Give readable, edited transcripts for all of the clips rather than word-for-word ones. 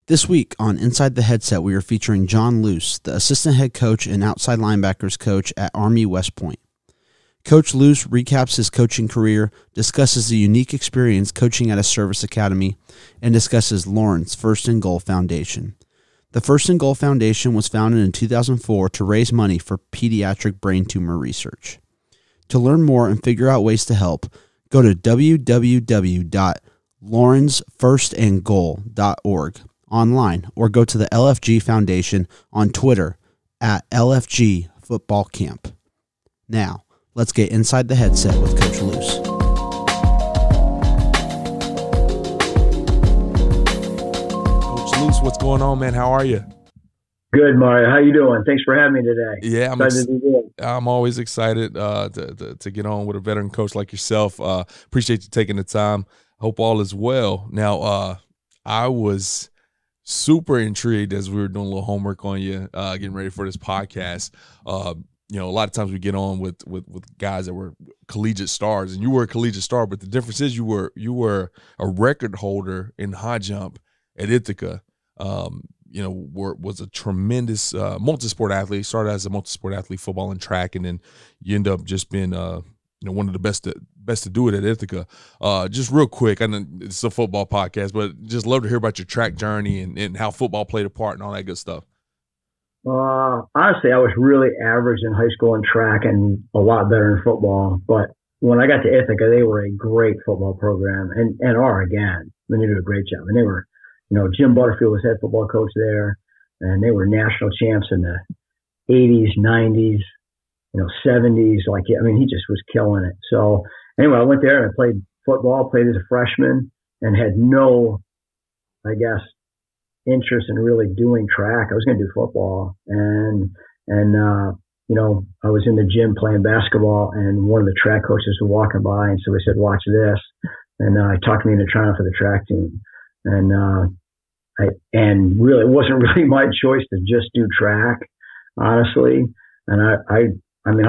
This week on Inside the Headset, we are featuring John Luce, the assistant head coach and outside linebackers coach at Army West Point. Coach Luce recaps his coaching career, discusses the unique experience coaching at a service academy, and discusses Lauren's First and Goal Foundation. The First and Goal Foundation was founded in 2004 to raise money for pediatric brain tumor research. To learn more and figure out ways to help, go to www.lawrencefirstandgoal.org online or go to the LFG Foundation on Twitter at LFG Football Camp. Now, let's get inside the headset with Coach Luce. Coach Luce, what's going on, man? How are you? Good, Mario. How you doing? Thanks for having me today. Yeah, I'm always excited to get on with a veteran coach like yourself. Appreciate you taking the time. Hope all is well. Now, I was super intrigued as we were doing a little homework on you, getting ready for this podcast. A lot of times we get on with guys that were collegiate stars, and you were a collegiate star, but the difference is you were a record holder in high jump at Ithaca. Was a tremendous multi-sport athlete. Started as a multi-sport athlete, football and track, and then you end up just being one of the best to do it at Ithaca. Just real quick, I know it's a football podcast, but just love to hear about your track journey and how football played a part and all that good stuff. Honestly, I was really average in high school in track and a lot better in football. But when I got to Ithaca, they were a great football program and are again. They did a great job. And they were, Jim Butterfield was head football coach there, and they were national champs in the 80s, 90s, 70s. He just was killing it. So anyway, I went there and I played football, played as a freshman, and had no, interest in really doing track. I was going to do football, and I was in the gym playing basketball, and one of the track coaches was walking by, and so he said, "Watch this," and he talked me into trying out for the track team, and really it wasn't really my choice to just do track, honestly, and I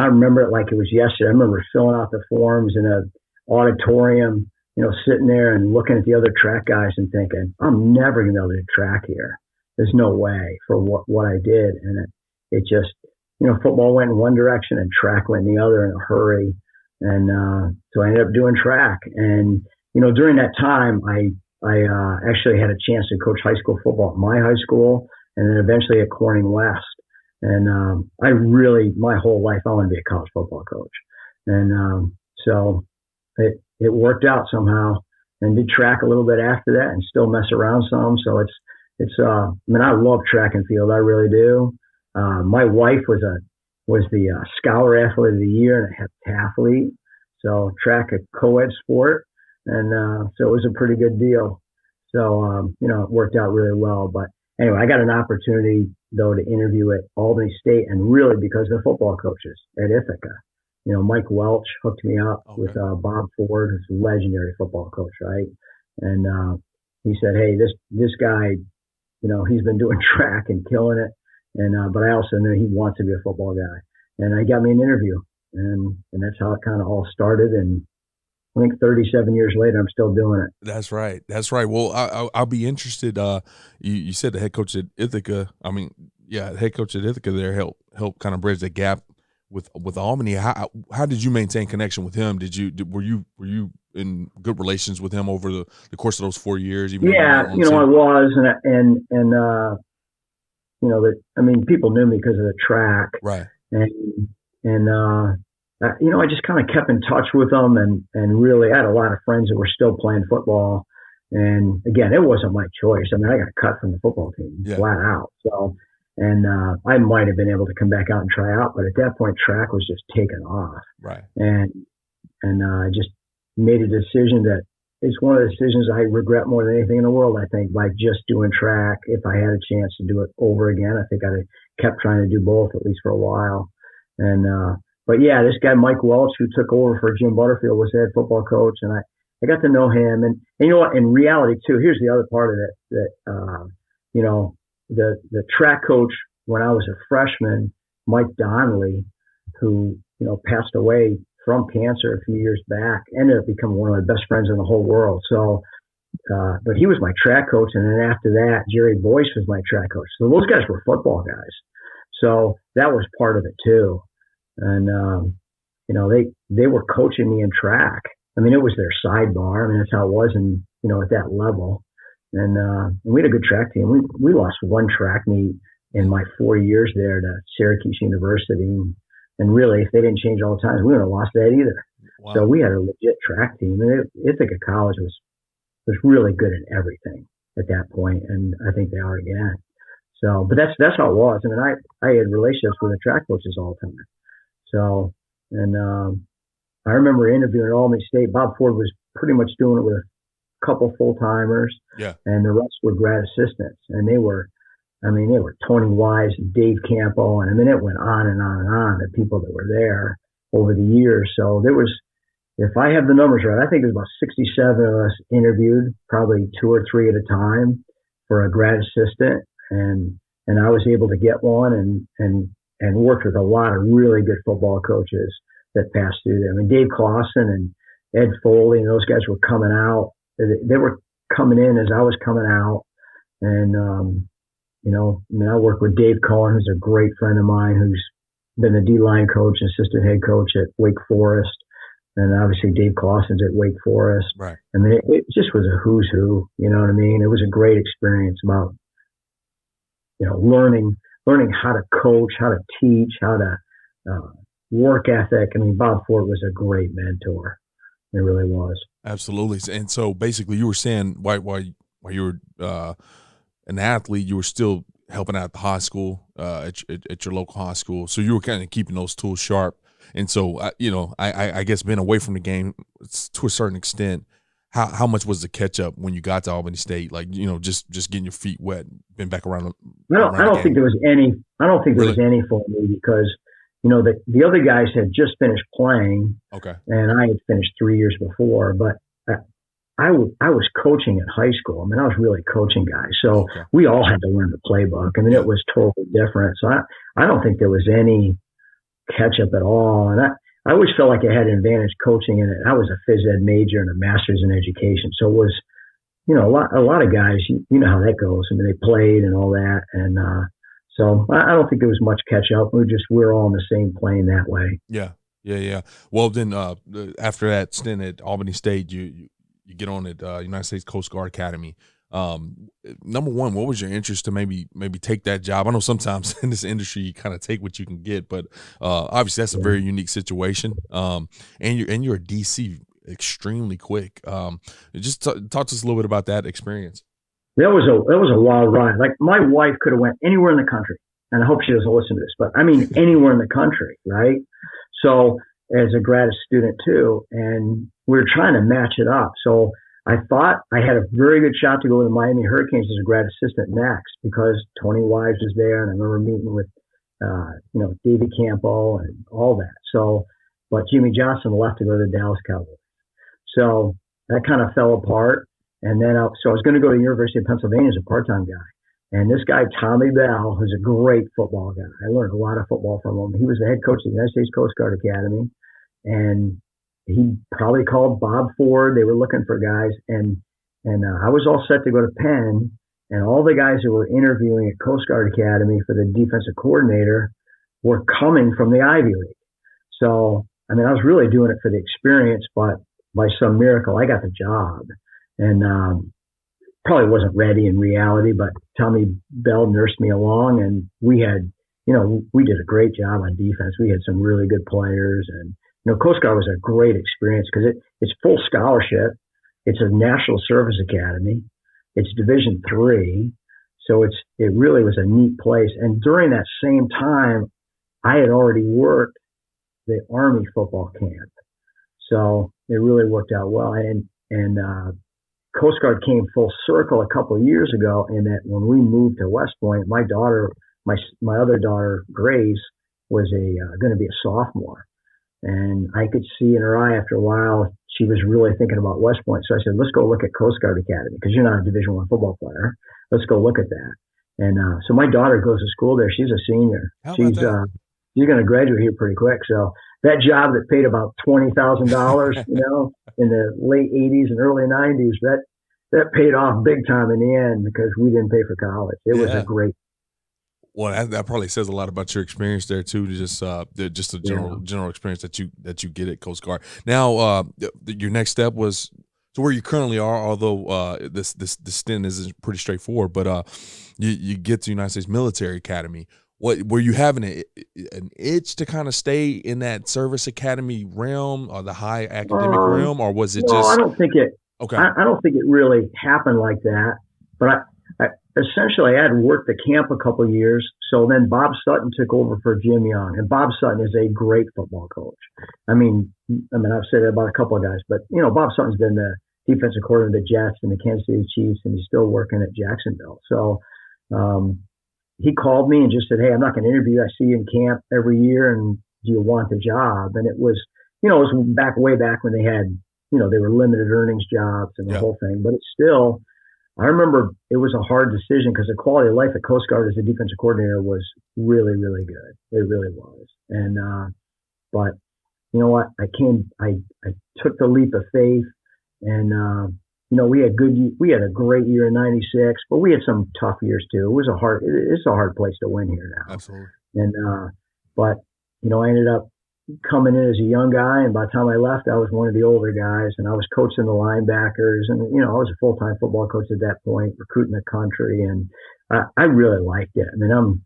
remember it like it was yesterday. I remember filling out the forms in an auditorium, sitting there and looking at the other track guys and thinking, I'm never going to be able to do track here. There's no way for what I did. And it just, football went in one direction and track went in the other in a hurry. And so I ended up doing track. And, during that time, I actually had a chance to coach high school football at my high school and then eventually at Corning West. And my whole life, I want to be a college football coach. And so it worked out somehow, and did track a little bit after that and still mess around some. So I love track and field. I really do. My wife was the scholar athlete of the year and a heptathlete. So track a co-ed sport. And so it was a pretty good deal. So, it worked out really well. But anyway, I got an opportunity, though, to interview at Albany State, and really because of the football coaches at Ithaca. Mike Welch hooked me up with Bob Ford, who's a legendary football coach, right? And he said, "Hey, this guy, he's been doing track and killing it, and but I also know he wants to be a football guy." And he got me an interview, and that's how it kind of all started. And I think 37 years later, I'm still doing it. That's right. Well, I'll be interested. You said the head coach at Ithaca. The head coach at Ithaca there helped kind of bridge the gap with Albany. How did you maintain connection with him? Were you in good relations with him over the course of those 4 years? I was, and people knew me because of the track, right? I just kind of kept in touch with them, and really I had a lot of friends that were still playing football, and again, it wasn't my choice. I got cut from the football team flat out, so. And I might have been able to come back out and try out, but at that point, track was just taken off. Right. And I just made a decision that it's one of the decisions I regret more than anything in the world, I think, by just doing track. If I had a chance to do it over again, I think I'd have kept trying to do both, at least for a while. And but yeah, this guy, Mike Welch, who took over for Jim Butterfield, was the head football coach, and I got to know him. And you know what, in reality, too, here's the other part of it that, the track coach when I was a freshman, Mike Donnelly, who, passed away from cancer a few years back, ended up becoming one of my best friends in the whole world. So but he was my track coach. And then after that, Jerry Boyce was my track coach. So those guys were football guys. So that was part of it too. And, you know, they were coaching me in track. I mean, it was their sidebar. I mean, that's how it was, and you know, at that level. And we had a good track team. We lost one track meet in my 4 years there to Syracuse University. And really, if they didn't change all the times, we wouldn't have lost that either. Wow. So we had a legit track team. And Ithaca College was really good at everything at that point, and I think they are again. So, but that's how it was. I mean, I had relationships with the track coaches all the time. So, and I remember interviewing at Albany State. Bob Ford was pretty much doing it with a couple full-timers, and the rest were grad assistants. And they were Tony Wise and Dave Campo, and I mean, it went on and on and on, the people that were there over the years. So there was, if I have the numbers right, I think there's about 67 of us interviewed, probably 2 or 3 at a time for a grad assistant. And I was able to get one and worked with a lot of really good football coaches that passed through there. I mean, Dave Clausen and Ed Foley and those guys were coming out. They were coming in as I was coming out. And, you know, I mean, I work with Dave Cohen, who's a great friend of mine, who's been the D-line coach and assistant head coach at Wake Forest. And obviously Dave Clausen's at Wake Forest. Right. I mean, it just was a who's who, you know what I mean? It was a great experience about, you know, learning how to coach, how to teach, how to work ethic. I mean, Bob Ford was a great mentor. It really was. Absolutely. And so basically you were saying while you were an athlete, you were still helping out at the high school, at your local high school. So you were kind of keeping those tools sharp. And so, you know, I guess being away from the game to a certain extent, how much was the catch up when you got to Albany State? Like, you know, just getting your feet wet, been back around. I don't think there was any. I don't think there was any for me because, you know, the other guys had just finished playing. Okay. And I had finished 3 years before, but I was coaching at high school. I mean, I was really coaching guys. So we all had to learn the playbook. I mean, it was totally different. So I don't think there was any catch up at all. And I always felt like I had an advantage coaching in it. I was a phys ed major and a master's in education. So it was, you know, a lot of guys, you know how that goes. I mean, they played and all that. And so I don't think there was much catch up. We're all on the same plane that way. Yeah. Well, then after that stint at Albany State, you get on at United States Coast Guard Academy. Number one, what was your interest to maybe take that job? I know sometimes in this industry you kind of take what you can get, but obviously that's a very unique situation. And you're a DC extremely quick. Just talk to us a little bit about that experience. That was a wild ride. Like my wife could have went anywhere in the country, and I hope she doesn't listen to this, but I mean anywhere in the country, right? So as a grad student too, and we were trying to match it up. So I thought I had a very good shot to go to the Miami Hurricanes as a grad assistant next because Tony Wise was there, and I remember meeting with, you know, David Campo and all that. So, but Jimmy Johnson left to go to the Dallas Cowboys. So that kind of fell apart. And then, so I was going to go to the University of Pennsylvania as a part-time guy. And this guy, Tommy Bell, who's a great football guy. I learned a lot of football from him. He was the head coach of the United States Coast Guard Academy. And he probably called Bob Ford. They were looking for guys. And I was all set to go to Penn. And all the guys who were interviewing at Coast Guard Academy for the defensive coordinator were coming from the Ivy League. So, I mean, I was really doing it for the experience, but by some miracle, I got the job. And probably wasn't ready in reality, but Tommy Bell nursed me along, and we had, you know, we did a great job on defense. We had some really good players, and you know, Coast Guard was a great experience because it's full scholarship. It's a national service academy. It's Division III, so it really was a neat place. And during that same time, I had already worked the Army football camp, so it really worked out well. And Coast Guard came full circle a couple of years ago in that when we moved to West Point, my daughter, my other daughter, Grace, was going to be a sophomore. And I could see in her eye after a while, she was really thinking about West Point. So I said, let's go look at Coast Guard Academy because you're not a Division I football player. Let's go look at that. And so my daughter goes to school there. She's a senior. She's going to graduate here pretty quick. So that job that paid about $20,000, you know, in the late 80s and early 90s, that paid off big time in the end because we didn't pay for college. It was a great. Well, that probably says a lot about your experience there too. Just the general experience that you get at Coast Guard. Now, your next step was to where you currently are. Although this stint is pretty straightforward, but you get to United States Military Academy. What were you having an itch to kind of stay in that service academy realm or the high academic realm, or was it just? I don't think it. Okay. I don't think it really happened like that. But I essentially I had worked the camp a couple of years. So then Bob Sutton took over for Jim Young, and Bob Sutton is a great football coach. I mean, I've said that about a couple of guys, but Bob Sutton's been the defensive coordinator of the Jets and the Kansas City Chiefs, and he's still working at Jacksonville. So. He called me and just said, "Hey, I'm not going to interview you. I see you in camp every year, and do you want the job?" And it was, it was way back when they had, they were limited earnings jobs and the whole thing. But it's still, I remember it was a hard decision because the quality of life at Coast Guard as a defensive coordinator was really, really good. It really was. And but you know what? I took the leap of faith, and we had a great year in '96, but we had some tough years too. It's a hard place to win here now. Absolutely. And, but I ended up coming in as a young guy, and by the time I left, I was one of the older guys, and I was coaching the linebackers, and, I was a full-time football coach at that point, recruiting the country, and I really liked it. I mean,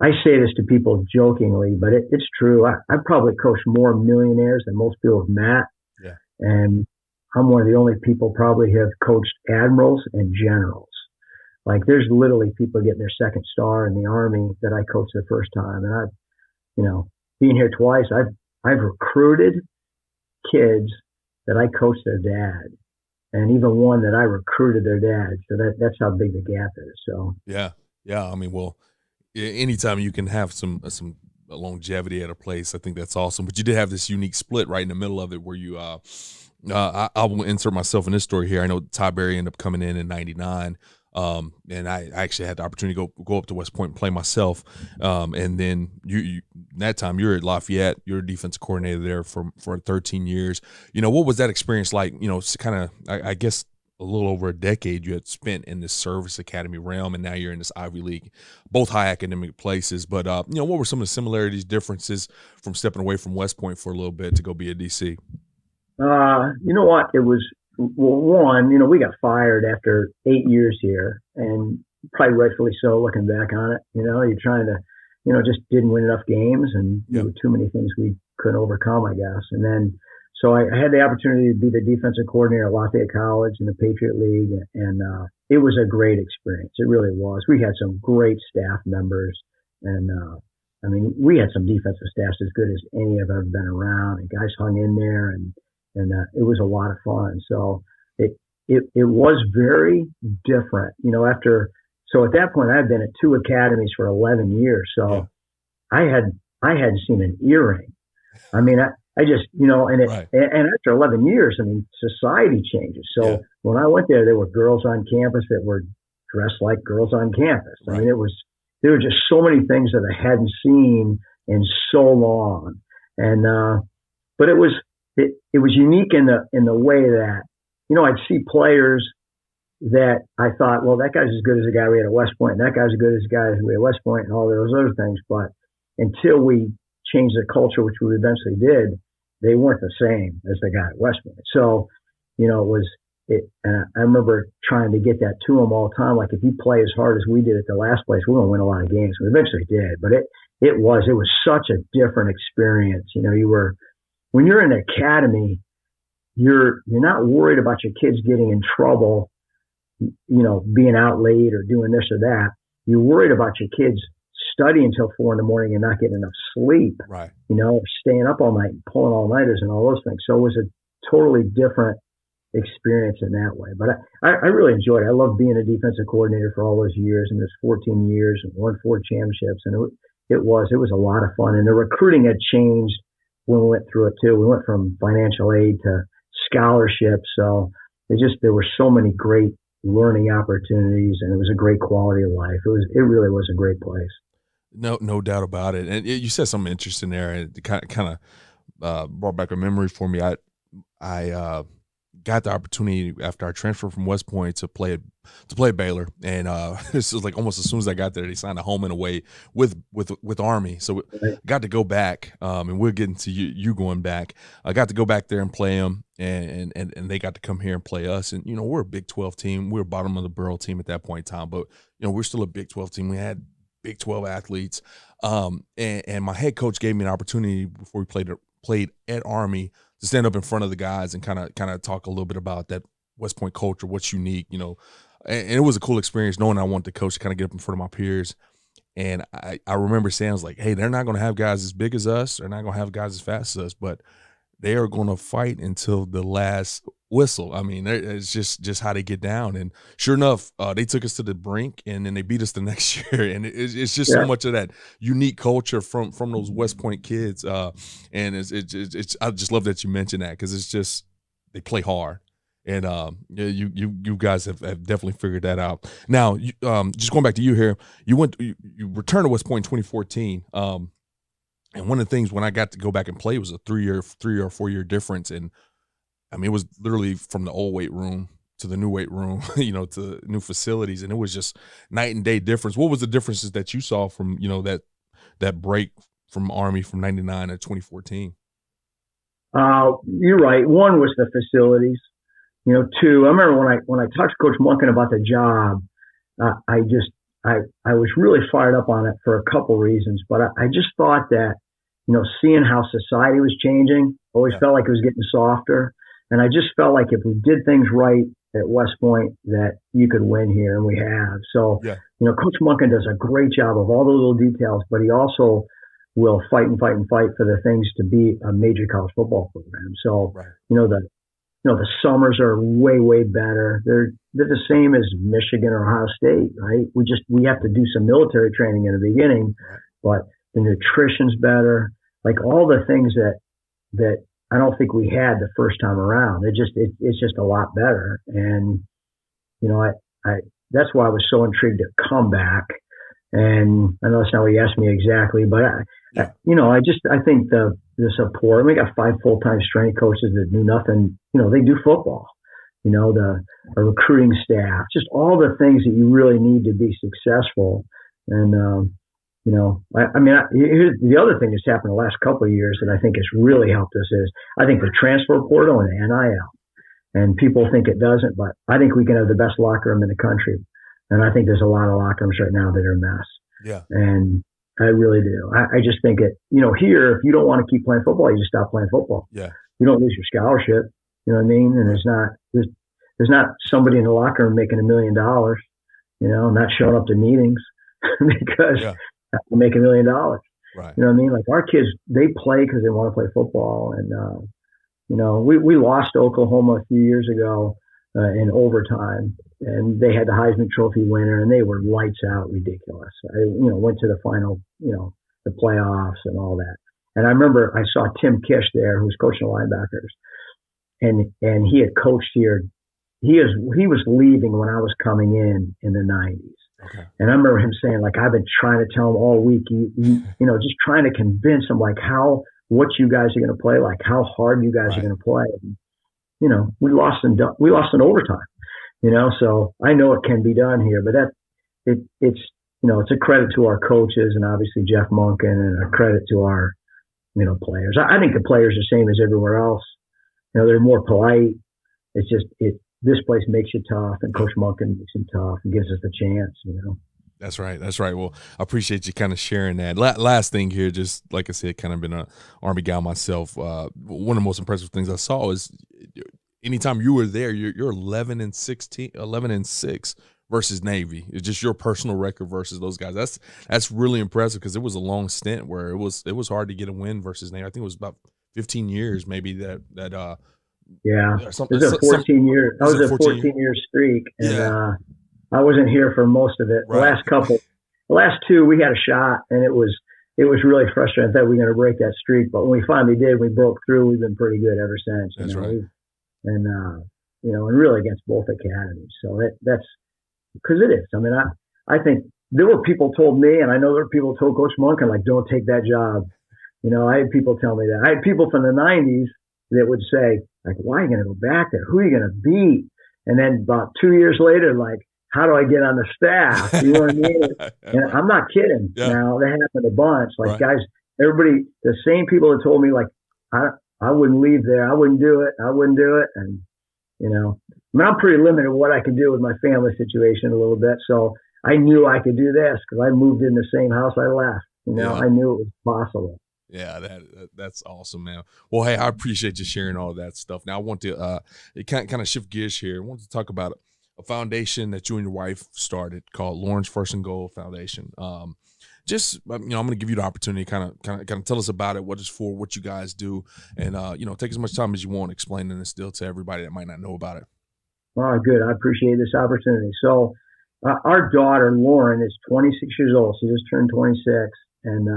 I say this to people jokingly, but it's true. I probably coached more millionaires than most people have met. Yeah. And I'm one of the only people probably have coached admirals and generals. Like there's literally people getting their second star in the Army that I coached the first time. And I've, being here twice, I've recruited kids that I coached their dad, and even one that I recruited their dad. So that's how big the gap is. So yeah. I mean, well, anytime you can have some longevity at a place, I think that's awesome. But you did have this unique split right in the middle of it where you I will insert myself in this story here. I know Ty Berry ended up coming in '99, and I actually had the opportunity to go up to West Point and play myself. And then you that time you're at Lafayette, you're a defensive coordinator there for 13 years. What was that experience like? It's kind of I guess a little over a decade you had spent in this service academy realm, and now you're in this Ivy League, both high academic places. But what were some of the similarities, differences from stepping away from West Point for a little bit to go be a DC? You know what? It was, one, we got fired after 8 years here, and probably rightfully so looking back on it. You're trying to, just didn't win enough games, and there were too many things we couldn't overcome, I guess. And then, so I had the opportunity to be the defensive coordinator at Lafayette College in the Patriot League, and it was a great experience. It really was. We had some great staff members, and we had some defensive staffs as good as any I've ever been around, and guys hung in there, and it was a lot of fun. So it was very different, so at that point I had been at 2 academies for 11 years. So I hadn't seen an earring. I mean, I just, and after 11 years, society changes. So when I went there were girls on campus that were dressed like girls on campus. I mean, there were just so many things that I hadn't seen in so long. And, but it was unique in the way that, I'd see players that I thought, well, that guy's as good as the guy we had at West Point, and that guy's as good as the guy we had at West Point, and all those other things. But until we changed the culture, which we eventually did, they weren't the same as the guy at West Point. So, I remember trying to get that to them all the time. Like, if you play as hard as we did at the last place, we're going to win a lot of games. We eventually did, but it was such a different experience. When you're in the academy, you're not worried about your kids getting in trouble, being out late or doing this or that. You're worried about your kids studying until 4 a.m. and not getting enough sleep, right? Staying up all night and pulling all-nighters and all those things. So it was a totally different experience in that way. But I really enjoyed it. I loved being a defensive coordinator for all those years, and there's 14 years and won 4 championships. And it was a lot of fun. And the recruiting had changed when we went through it too. We went from financial aid to scholarships. So there were so many great learning opportunities, and it was a great quality of life. It really was a great place. No doubt about it. And you said something interesting there, and it kind of brought back a memory for me. I got the opportunity after I transferred from West Point to play at Baylor, and this was like almost as soon as I got there, they signed a home and away with Army, so got to go back, and we're getting to you going back. I got to go back there and play them, and they got to come here and play us, and we're a Big 12 team, we're bottom of the barrel team at that point in time, but we're still a Big 12 team. We had Big 12 athletes, and my head coach gave me an opportunity before we played at Army to stand up in front of the guys and kind of talk a little bit about that West Point culture, what's unique, and it was a cool experience knowing I wanted the coach to kind of get up in front of my peers. And I remember saying, I was like, hey, they're not going to have guys as big as us. They're not going to have guys as fast as us, but they are going to fight until the last whistle. I mean, it's just how they get down. And sure enough, they took us to the brink, and then they beat us the next year. And it's just so much of that unique culture from those West Point kids. And it's I just love that you mentioned that, because it's just they play hard. And you guys have definitely figured that out. Now, just going back to you here, you returned to West Point in 2014. And one of the things when I got to go back and play was a 3 or 4 year difference. And I mean, it was literally from the old weight room to the new weight room, to new facilities. And it was just night and day difference. What was the differences that you saw from, that break from Army from 99 to 2014? You're right. One was the facilities. Two, I remember when I talked to Coach Munkin about the job, I was really fired up on it for a couple reasons, but I just thought that, seeing how society was changing, always felt like it was getting softer. And I just felt like if we did things right at West Point, that you could win here, and we have. So, Coach Munkin does a great job of all the little details, but he also will fight for the things to be a major college football program. So, the summers are way, way better. They're the same as Michigan or Ohio State, right? We have to do some military training in the beginning, but the nutrition's better. Like all the things that I don't think we had the first time around. It's just a lot better. And, that's why I was so intrigued to come back. And I know that's not what you asked me exactly, but I think the support, we got 5 full-time strength coaches that do nothing, they do football, the recruiting staff, just all the things that you really need to be successful. And, here's the other thing that's happened the last couple of years that I think has really helped us is I think the transfer portal and the NIL, and people think it doesn't, but I think we can have the best locker room in the country. And I think there's a lot of locker rooms right now that are a mess. Yeah. And I really do. I just think here, if you don't want to keep playing football, you just stop playing football. Yeah. You don't lose your scholarship. You know what I mean? And there's not somebody in the locker room making $1 million, not showing up to meetings because they make $1 million. Right. You know what I mean? Like our kids, they play because they want to play football. And, we lost Oklahoma a few years ago in overtime, and they had the Heisman Trophy winner, and they were lights out ridiculous. I, went to the final, the playoffs and all that. And I remember I saw Tim Kish there, who was coaching the linebackers, and he had coached here. He was leaving when I was coming in the 90s. Okay. And I remember him saying, like, I've been trying to tell him all week, just trying to convince him, like, what you guys are going to play, like how hard you guys are going to play. And, we lost in overtime, so I know it can be done here, but it's a credit to our coaches and obviously Jeff Munkin, and a credit to our, players. I think the players are the same as everywhere else. They're more polite. It's just, this place makes you tough, and Coach Munkin makes him tough and gives us the chance, That's right. Well, I appreciate you kind of sharing that. Last thing here, just like I said, kind of been an Army guy myself. One of the most impressive things I saw is anytime you were there, you're 11-6 versus Navy. It's just your personal record versus those guys. That's really impressive, because it was a long stint where it was hard to get a win versus Navy. I think it was about 15 years, maybe that. Yeah, it was a 14-year. That was a 14-year streak, and I wasn't here for most of it. Right. The last two, we had a shot, and it was really frustrating. I thought we were going to break that streak, but when we finally did, we broke through. We've been pretty good ever since. That's right. And really against both academies. So that's because it is. I mean, I think there were people told me, and I know there were people told Coach Munkin, like, don't take that job. I had people tell me that. I had people from the 90s that would say, Like, why are you going to go back there? Who are you going to beat? And then about 2 years later, like, how do I get on the staff? You know what I mean? And I'm not kidding. Yeah. Now, that happened a bunch. Like, Right. guys, everybody, the same people that told me, like, I wouldn't leave there. I wouldn't do it. And, you know, I mean, I'm pretty limited in what I could do with my family situation a little bit. So I knew I could do this because I moved in the same house I left. You know, Yeah. I knew it was possible. Yeah, that's awesome, man. Well, hey, I appreciate you sharing all of that stuff. Now, I want to kind of shift gears here. I want to talk about a foundation that you and your wife started called Lauren's First and Goal Foundation. Just, you know, I'm going to give you the opportunity to kind of tell us about it, what it's for, what you guys do, and, you know, take as much time as you want explaining this deal to everybody that might not know about it. Oh, good. I appreciate this opportunity. So our daughter, Lauren, is 26 years old. She just turned 26. And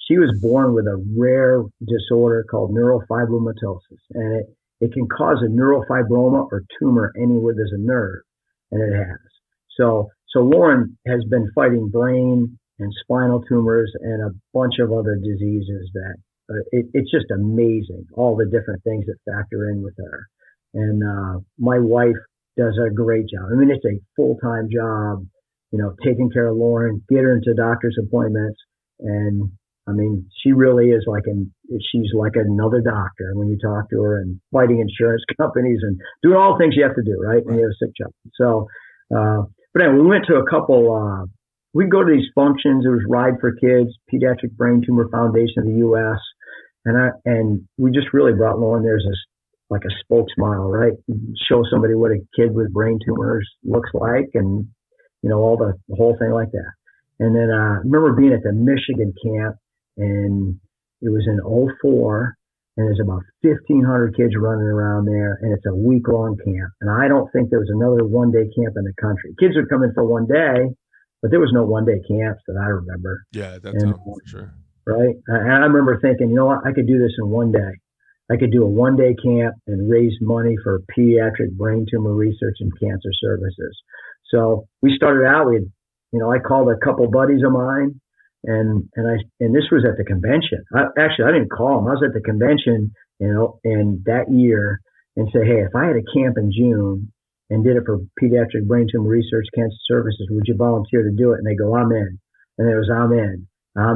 she was born with a rare disorder called neurofibromatosis. And it can cause a neurofibroma or tumor anywhere there's a nerve. And it has. So Lauren has been fighting brain and spinal tumors and a bunch of other diseases that it's just amazing, all the different things that factor in with her. And my wife does a great job. I mean, it's a full-time job, you know, taking care of Lauren, get her into doctor's appointments. And I mean, she really is she's like another doctor when you talk to her, and fighting insurance companies and doing all the things you have to do, right? When you have a sick child. So, but anyway, we went to a couple, we'd go to these functions. It was Ride for Kids, Pediatric Brain Tumor Foundation of the U.S. And we just really brought Lauren there as like a spokesmodel, right? Show somebody what a kid with brain tumors looks like, and, you know, all the whole thing like that. And then I remember being at the Michigan camp, and it was in 2004, and there's about 1,500 kids running around there, and it's a week-long camp. And I don't think there was another one-day camp in the country. Kids would come in for one day, but there was no one-day camps that I remember. Yeah, at that time, for sure. Right? And I remember thinking, you know what, I could do this in one day. I could do a one-day camp and raise money for pediatric brain tumor research and cancer services. So we started out with, you know, I called a couple buddies of mine, and this was at the convention. I didn't call them. I was at the convention, you know, and that year, and say, hey, if I had a camp in June and did it for pediatric brain tumor research cancer services, would you volunteer to do it? And they go, I'm in. And it was, I'm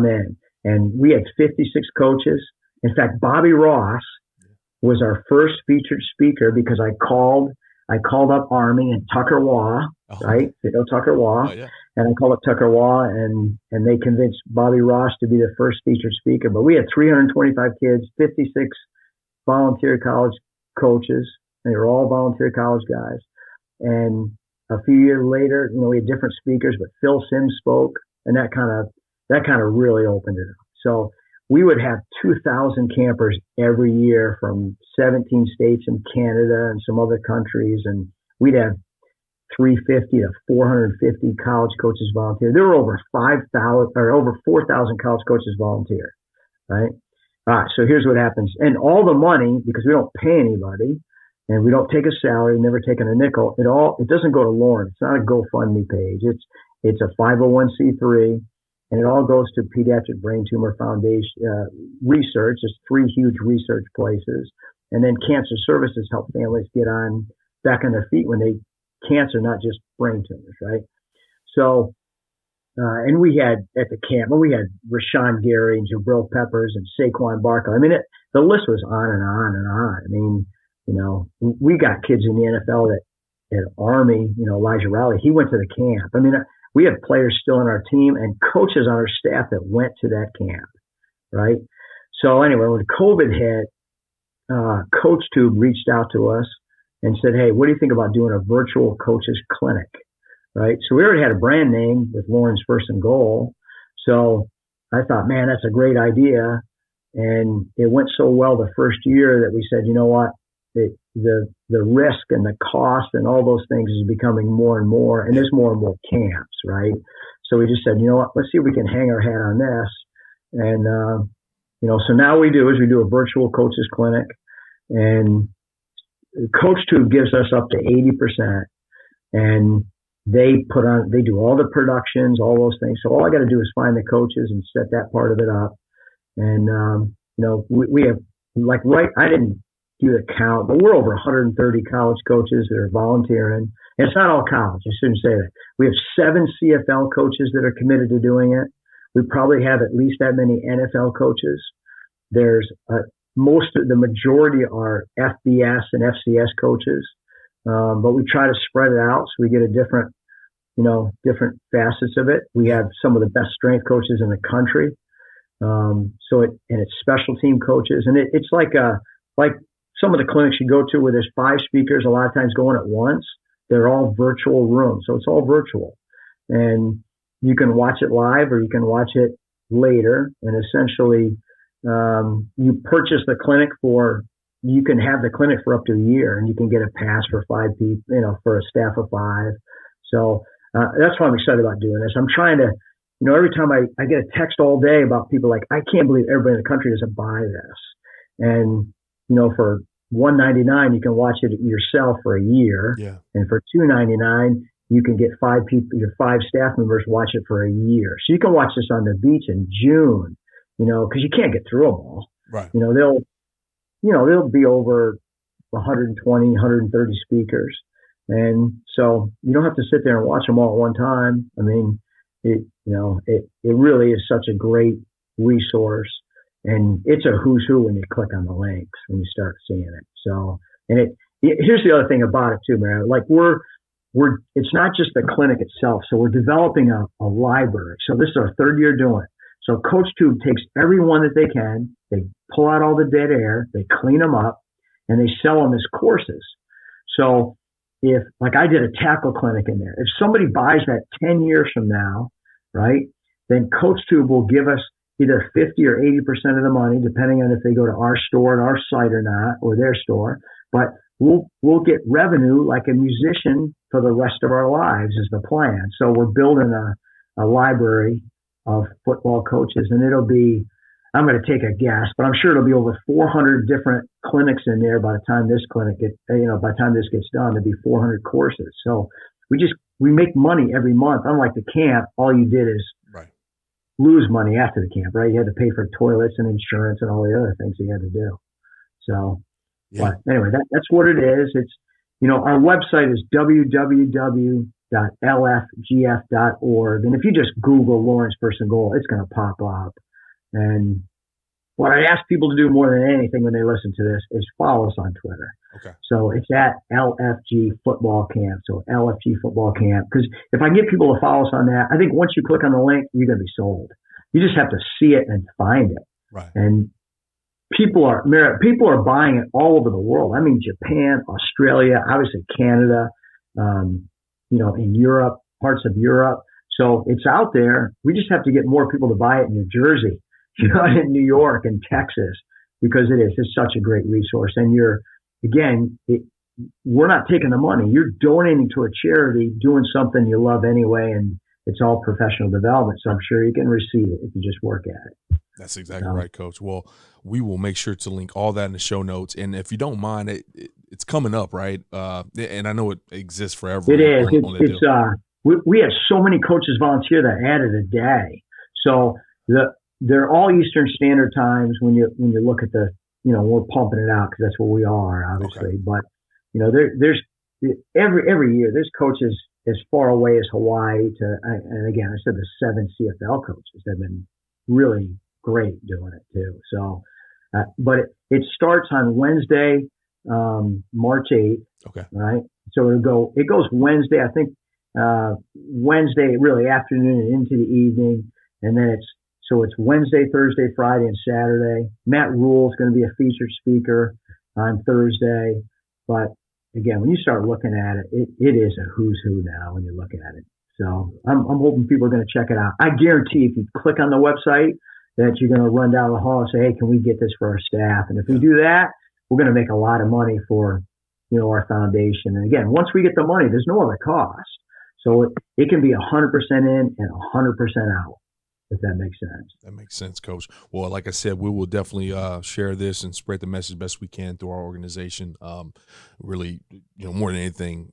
in. And we had 56 coaches. In fact, Bobby Ross was our first featured speaker because I called up Army and Tucker Waugh, right? You know Tucker Waugh. Oh, yeah. And I called up Tucker Waugh, and they convinced Bobby Ross to be the first featured speaker. But we had 325 kids, 56 volunteer college coaches. They were all volunteer college guys. And a few years later, you know, we had different speakers, but Phil Sims spoke, and that kind of really opened it up. So we would have 2,000 campers every year from 17 states and Canada and some other countries, and we'd have 350 to 450 college coaches volunteer. There were over 4,000 college coaches volunteer, right? All right, so here's what happens. And all the money, because we don't pay anybody and we don't take a salary, never taken a nickel, it doesn't go to Lauren. It's not a GoFundMe page. It's a 501c3, and it all goes to Pediatric Brain Tumor Foundation research. There's 3 huge research places. And then cancer services help families get back on their feet when they cancer, not just brain tumors, right? So, and we had at the camp, we had Rashawn Gary and Jabril Peppers and Saquon Barkley. I mean, the list was on and on and on. I mean, you know, we got kids in the NFL at Army, you know, Elijah Rowley, he went to the camp. I mean, we have players still on our team and coaches on our staff that went to that camp, right? So anyway, when COVID hit, CoachTube reached out to us and said, hey, what do you think about doing a virtual coaches clinic, right? So we already had a brand name with Lauren's First and Goal. So I thought, man, that's a great idea. And it went so well the first year that we said, you know what, the risk and the cost and all those things is becoming more and more, and there's more and more camps, right? So we just said, you know what, let's see if we can hang our hat on this. And, you know, so now we do a virtual coaches clinic, and CoachTube gives us up to 80%, and they do all the productions, all those things. So all I got to do is find the coaches and set that part of it up. And, you know, we have I didn't do the count, but we're over 130 college coaches that are volunteering. And it's not all college. I shouldn't say that. We have 7 CFL coaches that are committed to doing it. We probably have at least that many NFL coaches. There's the majority are FBS and FCS coaches, but we try to spread it out so we get a different facets of it. We have some of the best strength coaches in the country. It's special team coaches, and it's like some of the clinics you go to where there's 5 speakers a lot of times going at once. They're all virtual rooms, so it's all virtual, and you can watch it live or you can watch it later. And essentially, you purchase the clinic you can have the clinic for up to a year, and you can get a pass for 5 people, for a staff of 5. So that's why I'm excited about doing this. I'm trying to, every time I get a text all day about people like, I can't believe everybody in the country doesn't buy this. And, for $199, you can watch it yourself for a year. Yeah. And for $299, you can get 5 people, your 5 staff members watch it for a year. So you can watch this on the beach in June, because you can't get through them all. Right. They'll be over 120, 130 speakers. And so you don't have to sit there and watch them all at one time. I mean, it really is such a great resource, and it's a who's who when you click on the links, when you start seeing it. So, and here's the other thing about it too, man. Like it's not just the clinic itself. So we're developing a library. So this is our 3rd year doing it. So Coach Tube takes everyone that they can, they pull out all the dead air, they clean them up, and they sell them as courses. So if, like I did a tackle clinic in there, if somebody buys that 10 years from now, right, then Coach Tube will give us either 50 or 80% of the money, depending on if they go to our store and our site or not, or their store. But we'll get revenue like a musician for the rest of our lives is the plan. So we're building a library of football coaches, and it'll be, I'm going to take a guess, but I'm sure it'll be over 400 different clinics in there by the time this gets done. There'll be 400 courses. So we make money every month. Unlike the camp, all you did is lose money after the camp, right? You had to pay for toilets and insurance and all the other things you had to do. So, But anyway, that's what it is. It's, our website is www.lfgf.org. And if you just Google Lawrence First and Goal, it's going to pop up. And what I ask people to do more than anything when they listen to this is follow us on Twitter. Okay. So it's at LFG Football Camp. So LFG Football Camp. Because if I get people to follow us on that, I think once you click on the link, you're going to be sold. You just have to see it and find it. Right. And people are buying it all over the world. I mean, Japan, Australia, obviously Canada, in Europe, parts of Europe. So it's out there. We just have to get more people to buy it in New Jersey, in New York and Texas, because it's such a great resource. And we're not taking the money. You're donating to a charity, doing something you love anyway, and it's all professional development. So I'm sure you can receive it if you just work at it. That's exactly right, Coach. Well, we will make sure to link all that in the show notes. And if you don't mind, it's coming up, right? And I know it exists forever. It is. We have so many coaches volunteer that added a day. So they're all Eastern Standard Times when you look at we're pumping it out because that's what we are, obviously. Okay. But there's every year there's coaches as far away as Hawaii and again I said the 7 CFL coaches have been really great doing it too. So, but it starts on Wednesday, March 8th. Okay. Right. So it goes Wednesday. I think Wednesday really afternoon and into the evening, and then it's Wednesday, Thursday, Friday, and Saturday. Matt Rule is going to be a featured speaker on Thursday. But again, when you start looking at it, it is a who's who now when you look at it. So I'm hoping people are going to check it out. I guarantee if you click on the website that you're going to run down the hall and say, hey, can we get this for our staff? And if we do that, we're going to make a lot of money for, our foundation. And again, once we get the money, there's no other cost. So it can be 100% in and 100% out, if that makes sense. That makes sense, Coach. Well, like I said, we will definitely share this and spread the message best we can through our organization. Really, more than anything,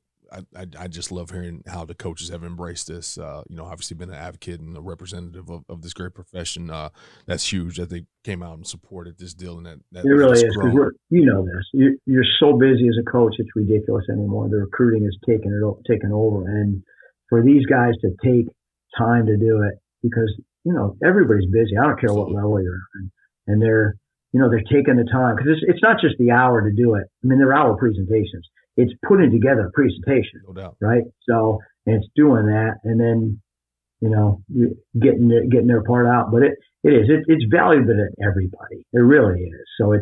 I just love hearing how the coaches have embraced this. Obviously been an advocate and a representative of this great profession. That's huge that they came out and supported this deal, and that it really is. You know this. You're so busy as a coach; it's ridiculous anymore. The recruiting is taken over, and for these guys to take time to do it, because everybody's busy. I don't care what level you're on, and they're taking the time, because it's not just the hour to do it. I mean, they're hour presentations. It's putting together a presentation, no doubt, right? So, and it's doing that, and then, getting their part out. But it's valuable to everybody. It really is. So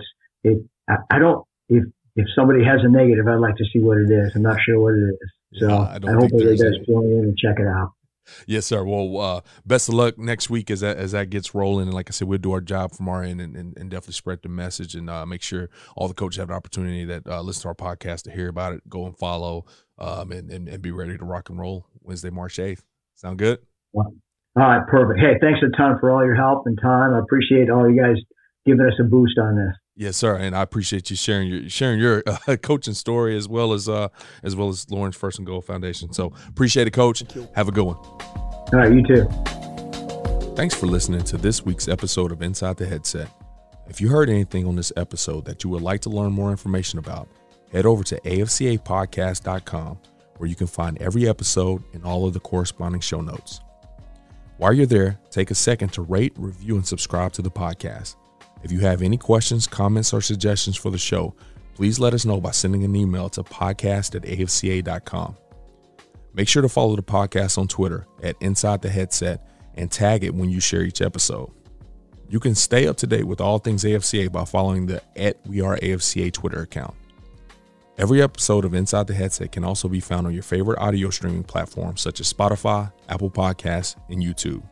I don't, if somebody has a negative, I'd like to see what it is. I'm not sure what it is. So I hope everybody does join in and check it out. Yes, sir. Well, best of luck next week as that gets rolling. And like I said, we'll do our job from our end and definitely spread the message and make sure all the coaches have the opportunity that listen to our podcast to hear about it, go and follow, and be ready to rock and roll Wednesday, March 8th. Sound good? All right, perfect. Hey, thanks a ton for all your help and time. I appreciate all you guys giving us a boost on this. Yes, sir, and I appreciate you sharing your coaching story as well as Lawrence First and Goal Foundation. So appreciate it, Coach. Have a good one. All right, you too. Thanks for listening to this week's episode of Inside the Headset. If you heard anything on this episode that you would like to learn more information about, head over to afcapodcast.com, where you can find every episode and all of the corresponding show notes. While you're there, take a second to rate, review, and subscribe to the podcast. If you have any questions, comments, or suggestions for the show, please let us know by sending an email to podcast@afca.com. Make sure to follow the podcast on Twitter @InsideTheHeadset and tag it when you share each episode. You can stay up to date with all things AFCA by following the @WeAreAFCA Twitter account. Every episode of Inside the Headset can also be found on your favorite audio streaming platforms such as Spotify, Apple Podcasts, and YouTube.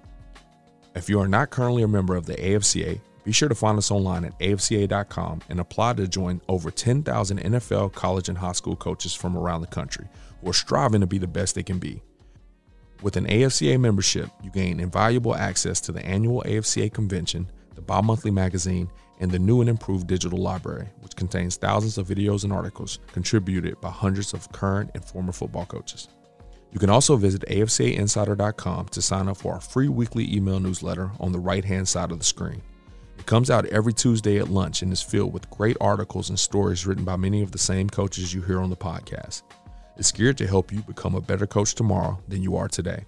If you are not currently a member of the AFCA, be sure to find us online at afca.com and apply to join over 10,000 NFL, college, and high school coaches from around the country who are striving to be the best they can be. With an AFCA membership, you gain invaluable access to the annual AFCA convention, the bi-monthly magazine, and the new and improved digital library, which contains thousands of videos and articles contributed by hundreds of current and former football coaches. You can also visit afcainsider.com to sign up for our free weekly email newsletter on the right-hand side of the screen. It comes out every Tuesday at lunch and is filled with great articles and stories written by many of the same coaches you hear on the podcast. It's geared to help you become a better coach tomorrow than you are today.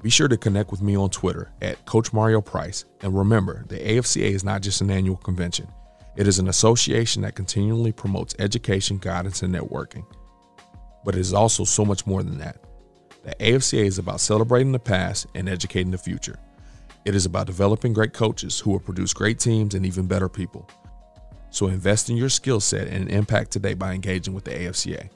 Be sure to connect with me on Twitter @CoachMarioPrice, and remember, the AFCA is not just an annual convention. It is an association that continually promotes education, guidance, and networking. But it is also so much more than that. The AFCA is about celebrating the past and educating the future. It is about developing great coaches who will produce great teams and even better people. So invest in your skill set and impact today by engaging with the AFCA.